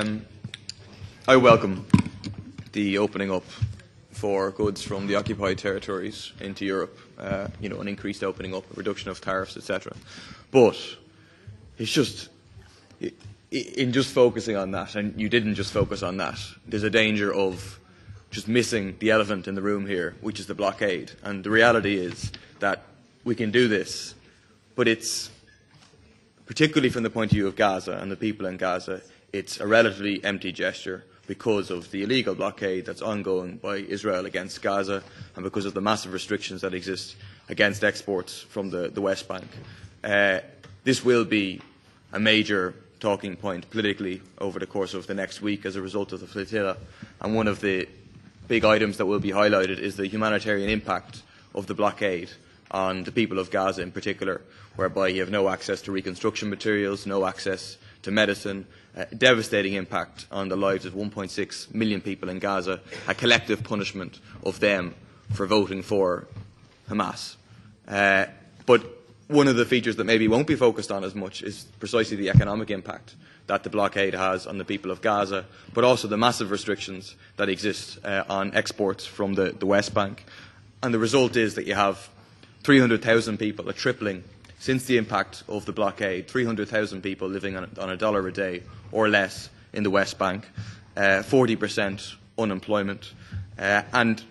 I welcome the opening up for goods from the occupied territories into Europe, an increased opening up, a reduction of tariffs, etc. But it's just, in just focusing on that, and you didn't just focus on that, there's a danger of just missing the elephant in the room here, which is the blockade. And the reality is that we can do this, but it's, particularly from the point of view of Gaza and the people in Gaza, it's a relatively empty gesture because of the illegal blockade that's ongoing by Israel against Gaza and because of the massive restrictions that exist against exports from the West Bank. This will be a major talking point politically over the course of the next week as a result of the flotilla. And one of the big items that will be highlighted is the humanitarian impact of the blockade on the people of Gaza in particular, whereby you have no access to reconstruction materials, no access to medicine, devastating impact on the lives of 1.6 million people in Gaza, a collective punishment of them for voting for Hamas. But one of the features that maybe won't be focused on as much is precisely the economic impact that the blockade has on the people of Gaza, but also the massive restrictions that exist on exports from the West Bank. And the result is that you have 300,000 people, a tripling since the impact of the blockade, 300,000 people living on $1 a day or less in the West Bank, 40% unemployment, and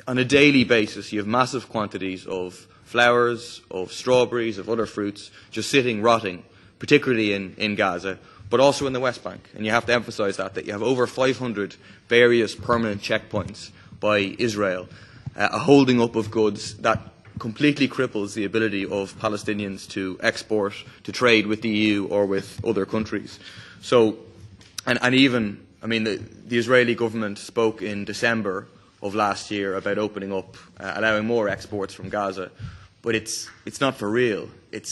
on a daily basis you have massive quantities of flowers, of strawberries, of other fruits just sitting rotting, particularly in Gaza, but also in the West Bank. And you have to emphasise that you have over 500 various permanent checkpoints by Israel, a holding up of goods that completely cripples the ability of Palestinians to export, to trade with the EU or with other countries. So, and even, the Israeli government spoke in December of last year about opening up, allowing more exports from Gaza, but it's not for real. It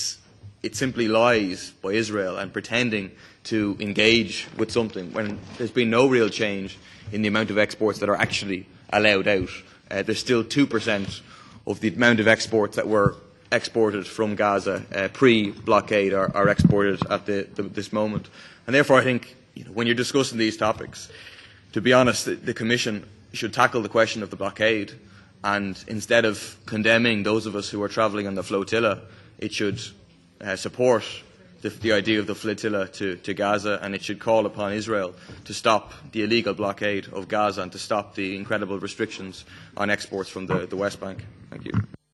simply lies by Israel and pretending to engage with something when there's been no real change in the amount of exports that are actually allowed out. There's still 2% of the amount of exports that were exported from Gaza pre-blockade are exported at this moment. And therefore I think when you're discussing these topics, to be honest, the Commission should tackle the question of the blockade, and instead of condemning those of us who are travelling on the flotilla, it should support the idea of the flotilla to Gaza, and it should call upon Israel to stop the illegal blockade of Gaza and to stop the incredible restrictions on exports from the West Bank. Thank you.